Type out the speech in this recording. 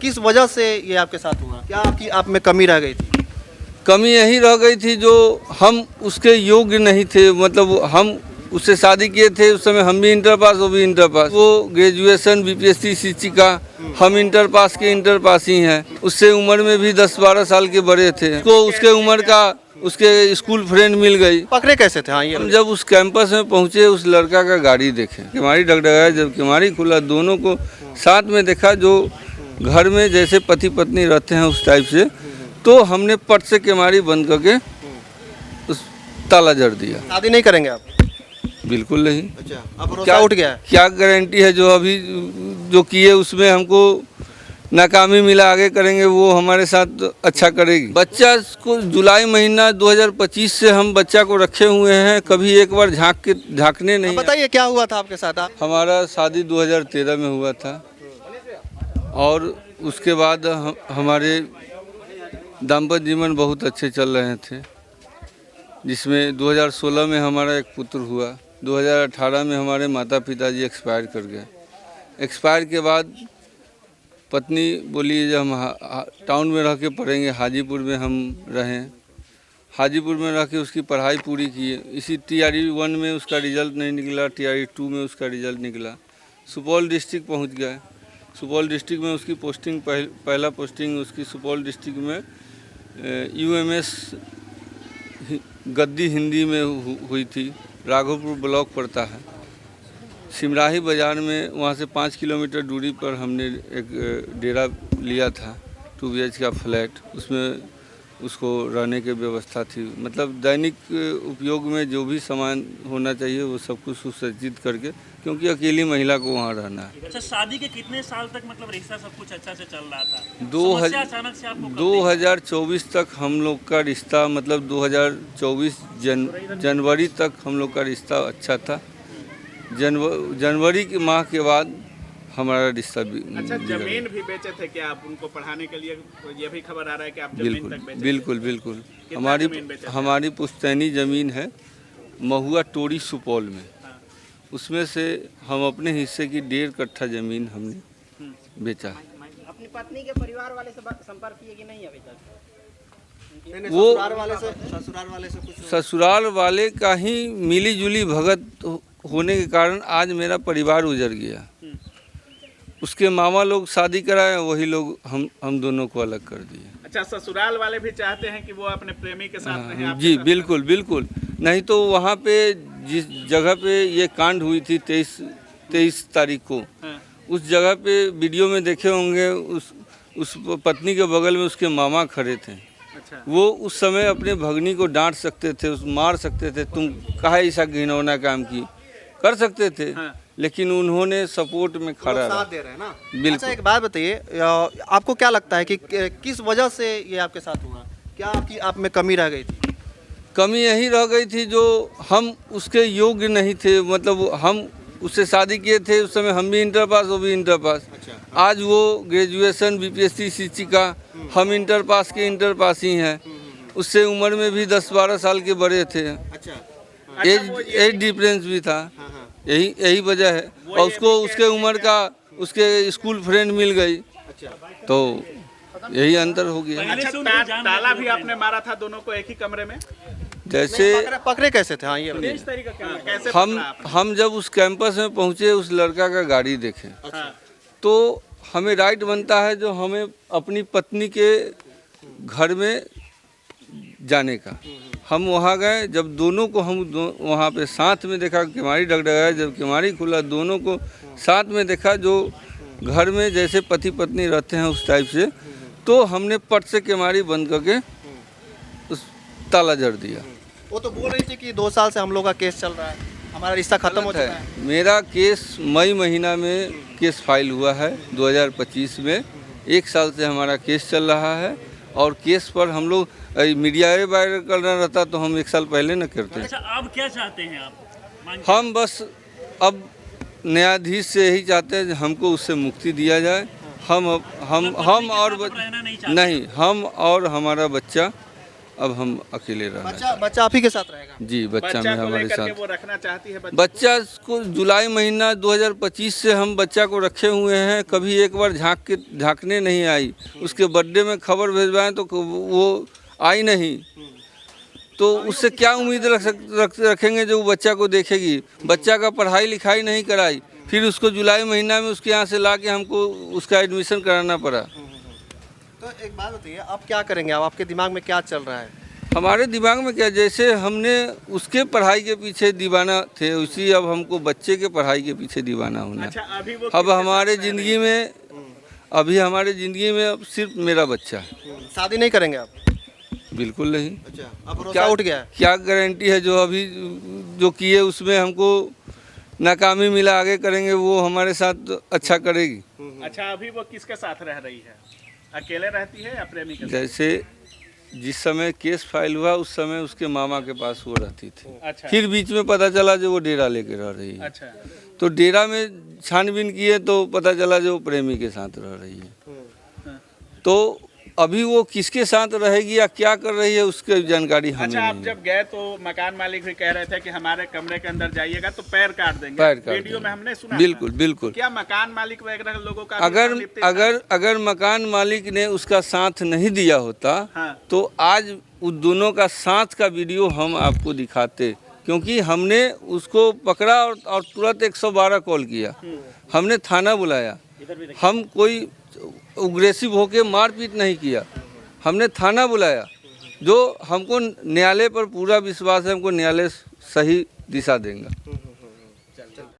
किस वजह से ये आपके साथ हुआ? क्या आपकी आप में कमी रह गई थी? कमी यही रह गई थी जो हम उसके योग्य नहीं थे, मतलब हम उससे शादी किए थे उस समय, हम भी इंटर पास वो भी इंटर पास, वो ग्रेजुएशन बीपीएससी शिक्षिका, हम इंटर पास के इंटर पास ही हैं। उससे उम्र में भी 10-12 साल के बड़े थे, तो उसके उम्र का उसके स्कूल फ्रेंड मिल गई। पकड़े कैसे थे? हाँ, ये हम जब उस कैंपस में पहुंचे उस लड़का का गाड़ी देखे, किमाड़ी डगडगाया, जब किमाड़ी खुला दोनों को साथ में देखा, जो घर में जैसे पति पत्नी रहते हैं उस टाइप से, तो हमने पट से किमाड़ी बंद करके उस ताला जड़ दिया। शादी नहीं करेंगे आप? बिल्कुल नहीं। अच्छा, अब भरोसा उठ गया है? क्या गारंटी है? जो अभी जो किए उसमें हमको नाकामी मिला, आगे करेंगे वो हमारे साथ अच्छा करेगी। बच्चा को जुलाई महीना 2025 से हम बच्चा को रखे हुए हैं, कभी एक बार झांकने नहीं। बताइए क्या हुआ था आपके साथ? हमारा शादी 2013 में हुआ था और उसके बाद हमारे दाम्पत्य जीवन बहुत अच्छे चल रहे थे, जिसमें 2016 में हमारा एक पुत्र हुआ। 2018 में हमारे माता पिताजी एक्सपायर कर गए। एक्सपायर के बाद पत्नी बोली जब हम टाउन में रह के पढ़ेंगे, हाजीपुर में हम रहें। हाजीपुर में रह के उसकी पढ़ाई पूरी की। इसी TRE 1 में उसका रिज़ल्ट नहीं निकला, TRE 2 में उसका रिज़ल्ट निकला। सुपौल डिस्ट्रिक्ट पहुंच गए। सुपौल डिस्ट्रिक्ट में उसकी पोस्टिंग पहला पोस्टिंग उसकी सुपौल डिस्ट्रिक्ट में UMS गद्दी हिंदी में हुई थी। राघोपुर ब्लॉक पड़ता है, सिमराही बाज़ार में, वहाँ से 5 किलोमीटर दूरी पर हमने एक डेरा लिया था, 2 BH का फ्लैट। उसमें उसको रहने की व्यवस्था थी, मतलब दैनिक उपयोग में जो भी सामान होना चाहिए वो सब कुछ सुसज्जित करके, क्योंकि अकेली महिला को वहाँ रहना है। अच्छा, शादी के कितने साल तक मतलब रिश्ता सब कुछ अच्छा से चल रहा था? अचानक से आपको 2024 तक हम लोग का रिश्ता, मतलब 2024 जनवरी तक हम लोग का रिश्ता अच्छा था। जनवरी के माह के बाद हमारा रिश्ता भी। अच्छा, जमीन भी बेचे थे क्या आप उनको पढ़ाने के लिए? ये भी खबर आ रहा है कि आप जमीन तक बेचे? बिल्कुल। हमारी पुश्तैनी ज़मीन है महुआ टोरी सुपौल में। हाँ। उसमें से हम अपने हिस्से की 1.5 कट्ठा ज़मीन हमने बेचा। अपनी पत्नी के परिवार वाले से संपर्क किए कि नहीं अभी तक? वो ससुराल वाले का ही मिली जुली भगत होने के कारण आज मेरा परिवार उजड़ गया। उसके मामा लोग शादी कराए, वही लोग हम दोनों को अलग कर दिए। अच्छा, ससुराल वाले भी चाहते हैं कि वो अपने प्रेमी के साथ रहें? जी बिल्कुल। नहीं तो वहाँ पे जिस जगह पे ये कांड हुई थी 23 तारीख को, हाँ। उस जगह पे वीडियो में देखे होंगे, उस पत्नी के बगल में उसके मामा खड़े थे। अच्छा। वो उस समय अपने भगनी को डांट सकते थे, मार सकते थे, तुम काहे ऐसा घिनौना काम की कर सकते थे। हाँ। लेकिन उन्होंने सपोर्ट में खड़ा साथ दे रहे हैं ना। बिल्कुल। अच्छा, एक बात बताइए, आपको क्या लगता है कि किस वजह से ये आपके साथ हुआ? क्या आपकी आप में कमी रह गई थी? कमी यही रह गई थी जो हम उसके योग्य नहीं थे, मतलब हम उससे शादी किए थे उस समय, हम भी इंटर पास वो भी इंटर पास। अच्छा। आज वो ग्रेजुएशन बीपीएससी शिक्षिका, हम इंटर पास के इंटर पास ही हैं। उससे उम्र में भी 10-12 साल के बड़े थे। अच्छा। एज डिफरेंस भी था। यही वजह है। और उसको उसके उम्र का उसके स्कूल फ्रेंड मिल गई, तो यही अंतर हो गया। अच्छा, ताला भी आपने मारा था दोनों को एक ही कमरे में? जैसे पकड़े कैसे थे? हाँ, ये इस तरीके का कैसे हम जब उस कैंपस में पहुंचे उस लड़का का गाड़ी देखे, तो हमें राइट बनता है जो हमें अपनी पत्नी के घर में जाने का। हम वहाँ गए, जब दोनों को हम वहाँ पे साथ में देखा, किमाड़ी डगडगाया, जब किमाड़ी खुला दोनों को साथ में देखा, जो घर में जैसे पति पत्नी रहते हैं उस टाइप से, तो हमने पट से किमाड़ी बंद करके उस ताला जड़ दिया। वो तो बोल रही थी कि 2 साल से हम लोग का केस चल रहा है, हमारा रिश्ता खत्म हो चुका है। मेरा केस मई महीना में केस फाइल हुआ है 2025 में। 1 साल से हमारा केस चल रहा है और केस पर हम लोग मीडिया वायरल करना रहता तो हम 1 साल पहले न करते। अच्छा, अब क्या चाहते हैं आप? हम बस अब न्यायाधीश से यही चाहते हैं हमको उससे मुक्ति दिया जाए। हम और नहीं, हम और हमारा बच्चा अब हम अकेले रहना बच्चा आप ही के साथ रहेगा? जी, बच्चा में को हमारे लेकर के साथ। वो रखना चाहती है बच्चा को जुलाई महीना 2025 से हम बच्चा को रखे हुए हैं, कभी एक बार झांकने नहीं आई। उसके बर्थडे में खबर भिजवाएं तो वो आई नहीं, तो उससे क्या उम्मीद रखेंगे जो बच्चा को देखेगी। बच्चा का पढ़ाई लिखाई नहीं कराई, फिर उसको जुलाई महीना में उसके यहाँ से ला के हमको उसका एडमिशन कराना पड़ा। तो एक बात बताइए, आप क्या करेंगे? अब आपके दिमाग में क्या चल रहा है? हमारे दिमाग में क्या, जैसे हमने उसके पढ़ाई के पीछे दीवाना थे, उसी अब हमको बच्चे के पढ़ाई के पीछे दीवाना होना। अच्छा, अभी वो अब हमारे ज़िंदगी में अब सिर्फ मेरा बच्चा है। शादी नहीं करेंगे आप? बिल्कुल नहीं। अच्छा, अब भरोसा उठ गया है? क्या गारंटी है जो अभी जो किए उसमें हमको नाकामी मिला, आगे करेंगे वो हमारे साथ अच्छा करेगी। अच्छा, अभी वो किसके साथ रह रही है? अकेले रहती है या प्रेमी के साथ? जैसे जिस समय केस फाइल हुआ उस समय उसके मामा के पास वो रहती थी। अच्छा। फिर बीच में पता चला जो वो डेरा लेके रह रही है। अच्छा। तो डेरा में छानबीन किए तो पता चला जो प्रेमी के साथ रह रही है। तो अभी वो किसके साथ रहेगी या क्या कर रही है उसकी जानकारी हमें अच्छा, नहीं आप है। जब गए तो मकान मालिक भी कह रहे थे कि हमारे कमरे के अंदर जाइएगा तो पैर काट देंगे। पैर काट वीडियो में देंगे। हमने सुना बिल्कुल था। बिल्कुल। क्या मकान मालिक वगैरह लोगों का भी संलिप्त था? अगर मकान मालिक ने उसका साथ नहीं दिया होता हाँ। तो आज उस दोनों का साथ का वीडियो हम आपको दिखाते, क्योंकि हमने उसको पकड़ा और तुरंत 112 कॉल किया, हमने थाना बुलाया। हम कोई उग्रेसिव होके मारपीट नहीं किया, हमने थाना बुलाया। जो हमको न्यायालय पर पूरा विश्वास है, हमको न्यायालय सही दिशा देगा।